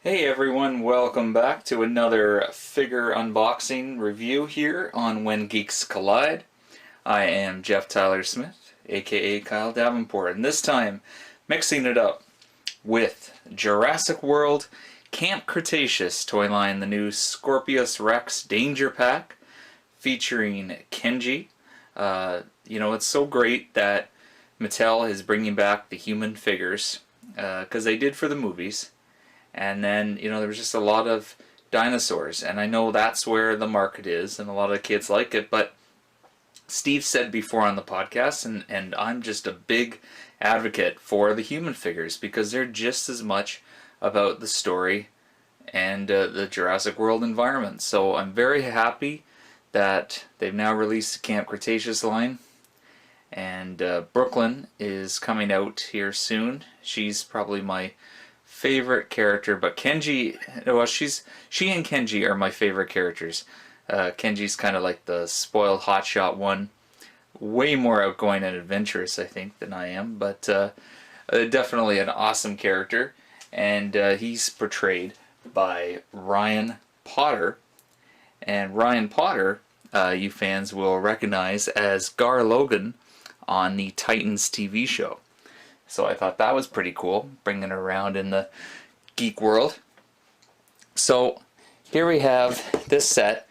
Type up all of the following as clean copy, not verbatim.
Hey everyone, welcome back to another figure unboxing review here on When Geeks Collide. I am Jeff Tyler Smith, aka Kyle Davenport, and this time mixing it up with Jurassic World Camp Cretaceous toy line, the new Scorpius Rex Danger Pack featuring Kenji. It's so great that Mattel is bringing back the human figures because they did for the movies. And then, there was just a lot of dinosaurs, and I know that's where the market is, and a lot of kids like it, but Steve said before on the podcast, and I'm just a big advocate for the human figures, because they're just as much about the story and the Jurassic World environment. So I'm very happy that they've now released the Camp Cretaceous line, and Brooklyn is coming out here soon. She's probably my favorite character, but Kenji, well, she and Kenji are my favorite characters. Kenji's kind of like the spoiled hotshot one, way more outgoing and adventurous, I think, than I am, but definitely an awesome character, and he's portrayed by Ryan Potter, and Ryan Potter, you fans will recognize as Gar Logan on the Titans TV show. So I thought that was pretty cool, bringing it around in the geek world. So here we have this set.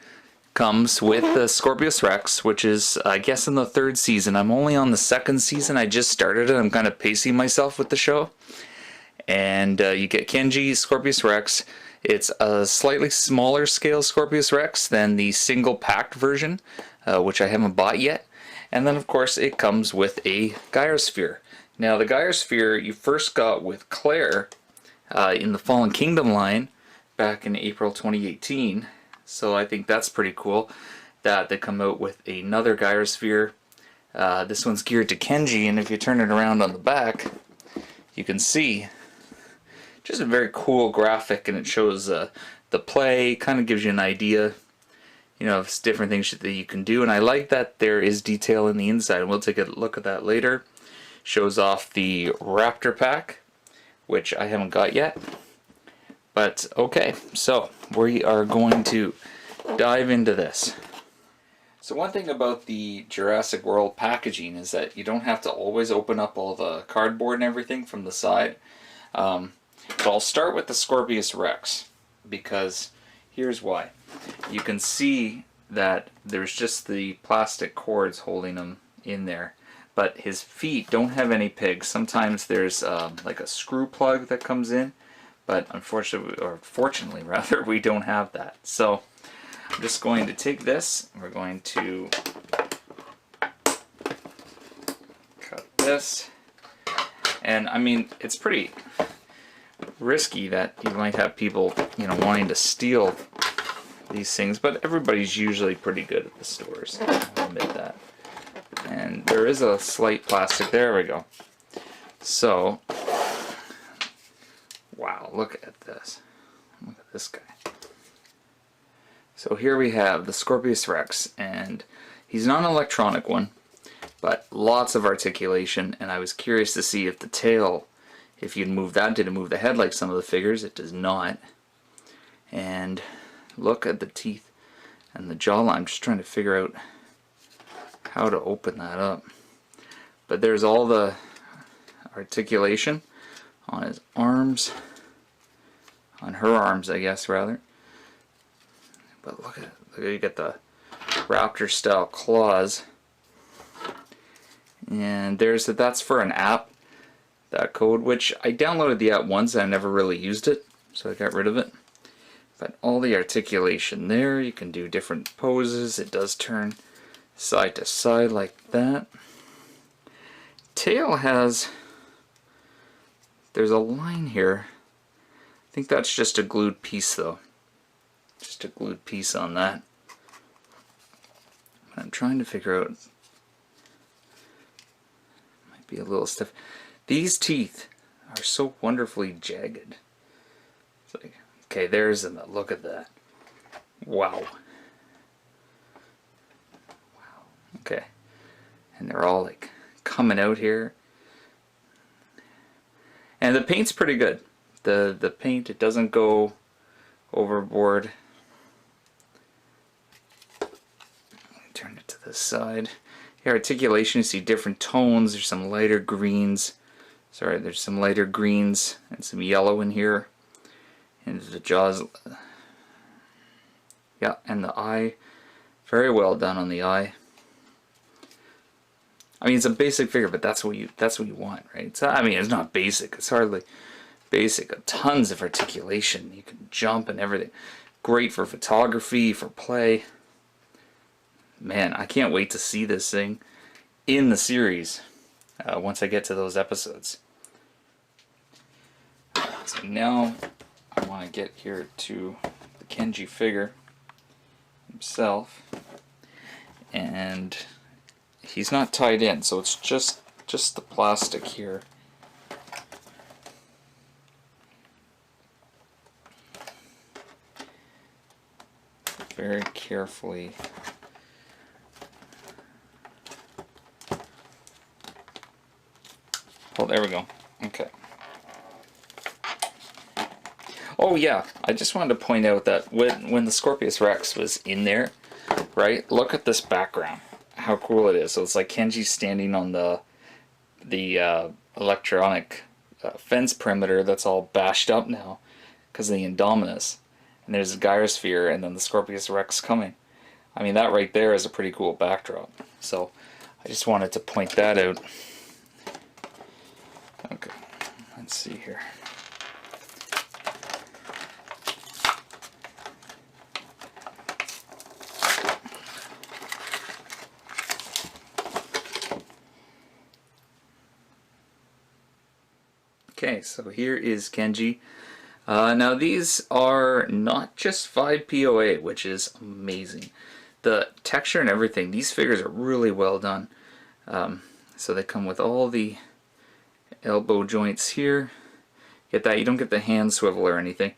Comes with the Scorpius Rex, which is, I guess, in the third season. I'm only on the second season. I just started it. I'm kind of pacing myself with the show. And you get Kenji, Scorpius Rex. It's a slightly smaller scale Scorpius Rex than the single packed version, which I haven't bought yet. And then, of course, it comes with a Gyrosphere. Now, the Gyrosphere you first got with Claire in the Fallen Kingdom line back in April 2018. So I think that's pretty cool that they come out with another Gyrosphere. This one's geared to Kenji, and if you turn it around on the back, you can see just a very cool graphic, and it shows the play, kind of gives you an idea, of different things that you can do. And I like that there is detail in the inside, and we'll take a look at that later. Shows off the Raptor pack, which I haven't got yet. But okay, so we are going to dive into this. So one thing about the Jurassic World packaging is that you don't have to always open up all the cardboard and everything from the side. But I'll start with the Scorpius Rex, because here's why. You can see that there's just the plastic cords holding him in there. But his feet don't have any pegs. Sometimes there's like a screw plug that comes in, but unfortunately, or fortunately rather, we don't have that. So I'm just going to take this, we're going to cut this, and I mean, it's pretty risky that you might have people, wanting to steal these things, but everybody's usually pretty good at the stores, I'll admit that. And there is a slight plastic. There we go. So, wow, look at this. Look at this guy. So here we have the Scorpius Rex, and he's not an electronic one, but lots of articulation, and I was curious to see if the tail, if you'd move that, did it move the head like some of the figures? It does not. And look at the teeth and the jawline. I'm just trying to figure out how to open that up. But there's all the articulation on his arms, on her arms, I guess, rather. But look at it, you get the raptor style claws. And that's for an app, that code, which I downloaded the app once and I never really used it, so I got rid of it. But all the articulation there, you can do different poses. It does turn side to side like that. Tail there's a line here. I think that's just a glued piece though. Just a glued piece on that. I'm trying to figure out, might be a little stiff. These teeth are so wonderfully jagged. It's like, okay, there's a look at that. Wow. Okay, and they're all like coming out here, and the paint's pretty good. the paint, it doesn't go overboard. Turn it to this side. Here, articulation, you see different tones. There's some lighter greens. Sorry, there's some lighter greens and some yellow in here. And the jaws. Yeah, and the eye. Very well done on the eye. I mean, it's a basic figure, but that's what you want, right? So, I mean, it's not basic. It's hardly basic. Tons of articulation. You can jump and everything. Great for photography, for play. Man, I can't wait to see this thing in the series once I get to those episodes. So now I want to get here to the Kenji figure himself, and he's not tied in, so it's just the plastic here. Very carefully. Oh, there we go. Okay. Oh yeah, I just wanted to point out that when the Scorpius Rex was in there, right? Look at this background. How cool it is. So it's like Kenji standing on the electronic fence perimeter that's all bashed up now because of the Indominus. And there's a Gyrosphere and then the Scorpius Rex coming. I mean, that right there is a pretty cool backdrop. So I just wanted to point that out. Okay, let's see here. Okay, so here is Kenji. Now these are not just 5 POA, which is amazing. The texture and everything, these figures are really well done. So they come with all the elbow joints here. Get that, you don't get the hand swivel or anything,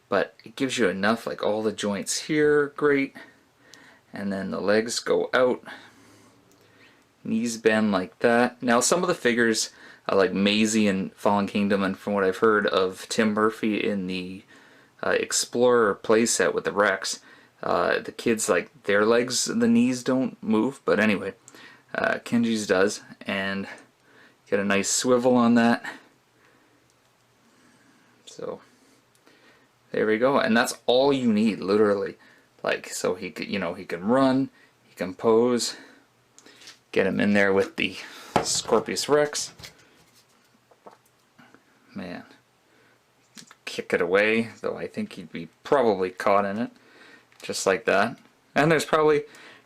but it gives you enough, like all the joints here, great. And then the legs go out. Knees bend like that. Now some of the figures, like Maisie in Fallen Kingdom, and from what I've heard of Tim Murphy in the Explorer playset with the Rex, the kids, like their legs, the knees don't move, but anyway, Kenji's does, and get a nice swivel on that. So there we go, and that's all you need, literally. Like, so he could, he can run, he can pose, get him in there with the Scorpius Rex. Man, kick it away, though I think he'd be probably caught in it, just like that. And there's probably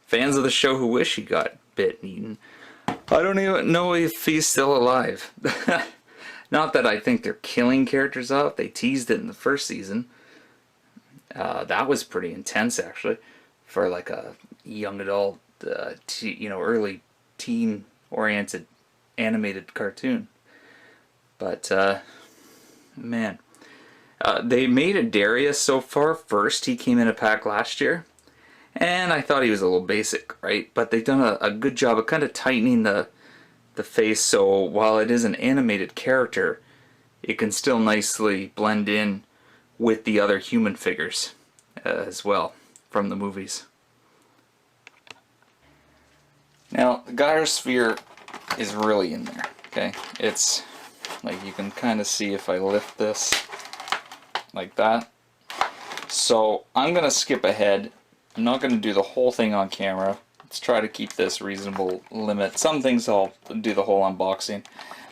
fans of the show who wish he got bit and eaten. I don't even know if he's still alive. Not that I think they're killing characters off. They teased it in the first season. That was pretty intense, actually, for like a young adult, early teen-oriented animated cartoon. But man, they made a Darius so far first. He came in a pack last year, and I thought he was a little basic, right? But they've done a good job of kind of tightening the face, so while it is an animated character, it can still nicely blend in with the other human figures as well from the movies. Now, the Gyrosphere is really in there, okay? It's like, you can kind of see if I lift this like that. So I'm going to skip ahead. I'm not going to do the whole thing on camera. Let's try to keep this reasonable limit. Some things I'll do the whole unboxing.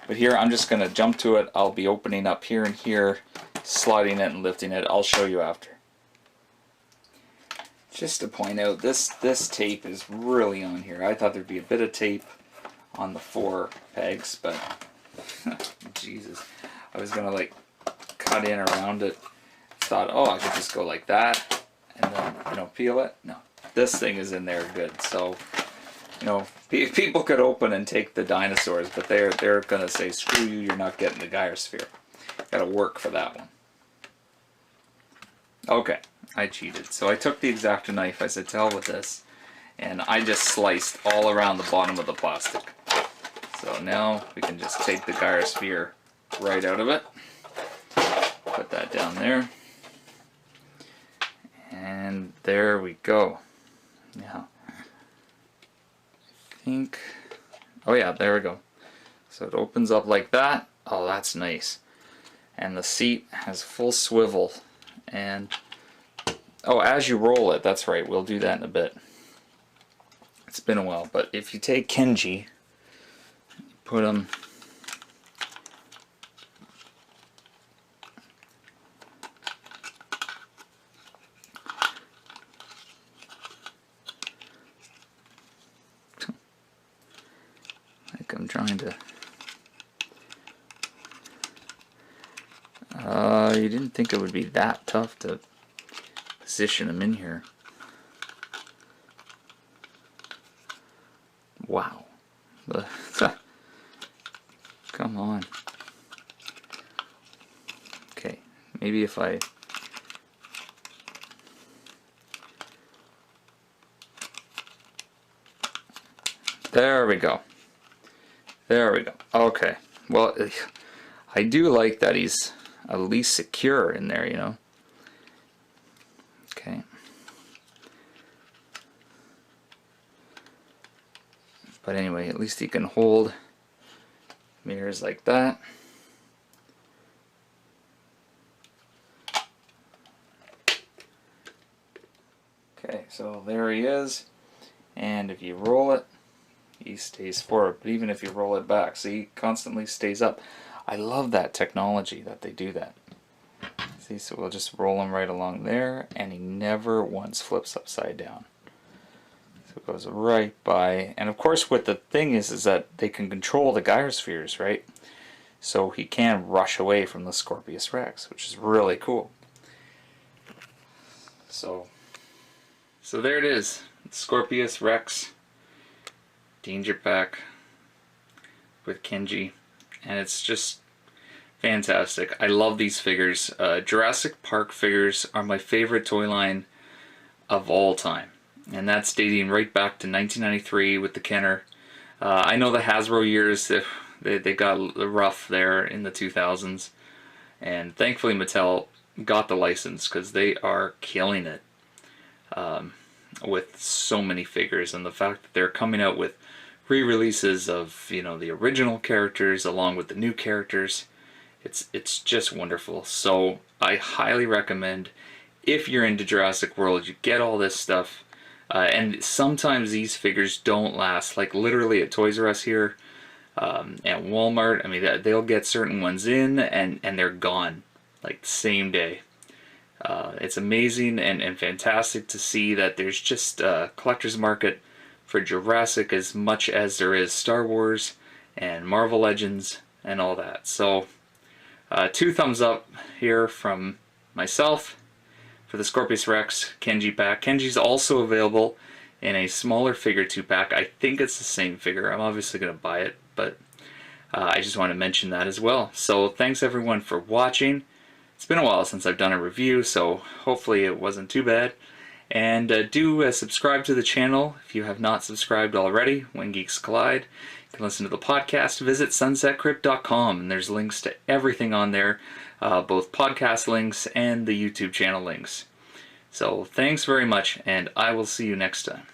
But here I'm just going to jump to it. I'll be opening up here and here, sliding it and lifting it. I'll show you after. Just to point out, this tape is really on here. I thought there'd be a bit of tape on the 4 pegs, but Jesus, I was gonna like cut in around it. Thought, oh, I could just go like that and then peel it. No, this thing is in there good. So people could open and take the dinosaurs, but they're gonna say, screw you, you're not getting the Gyrosphere. Got to work for that one. Okay, I cheated. So I took the X-Acto knife. I said, to hell with this, and I just sliced all around the bottom of the plastic. So now we can just take the Gyrosphere right out of it. put that down there. And there we go. Now, I think, oh yeah, there we go. So it opens up like that. Oh, that's nice. And the seat has full swivel. And, oh, as you roll it, that's right, we'll do that in a bit. It's been a while, but if you take Kenji, put him like I'm trying to you didn't think it would be that tough to position him in here. Wow. Come on. Okay, maybe if I... There we go. There we go. Okay. Well, I do like that he's at least secure in there, you know. Okay. But anyway, at least he can hold mirrors like that. Okay, so there he is. And if you roll it, he stays forward. But even if you roll it back, see, he constantly stays up. I love that technology that they do that. See, so we'll just roll him right along there, and he never once flips upside down. So it goes right by, and of course what the thing is that they can control the gyrospheres, right? So he can rush away from the Scorpius Rex, which is really cool. So there it is, Scorpius Rex Danger Pack with Kenji, and it's just fantastic. I love these figures. Jurassic Park figures are my favorite toy line of all time, and that's dating right back to 1993 with the Kenner. I know the Hasbro years, they got rough there in the 2000s, and thankfully Mattel got the license because they are killing it with so many figures, and the fact that they're coming out with re-releases of, you know, the original characters along with the new characters. It's just wonderful. So I highly recommend, if you're into Jurassic World, you get all this stuff. And sometimes these figures don't last. Like literally at Toys R Us here, at Walmart, I mean, they'll get certain ones in and they're gone like the same day. It's amazing and fantastic to see that there's just a collector's market for Jurassic as much as there is Star Wars and Marvel Legends and all that. So 2 thumbs up here from myself for the Scorpius Rex Kenji pack. Kenji's also available in a smaller figure 2-pack. I think it's the same figure. I'm obviously going to buy it, but I just want to mention that as well. So thanks everyone for watching. It's been a while since I've done a review, so hopefully it wasn't too bad. And do subscribe to the channel if you have not subscribed already. When Geeks Collide, you can listen to the podcast. Visit sunsetcrypt.com, and there's links to everything on there, both podcast links and the YouTube channel links. So thanks very much, and I will see you next time.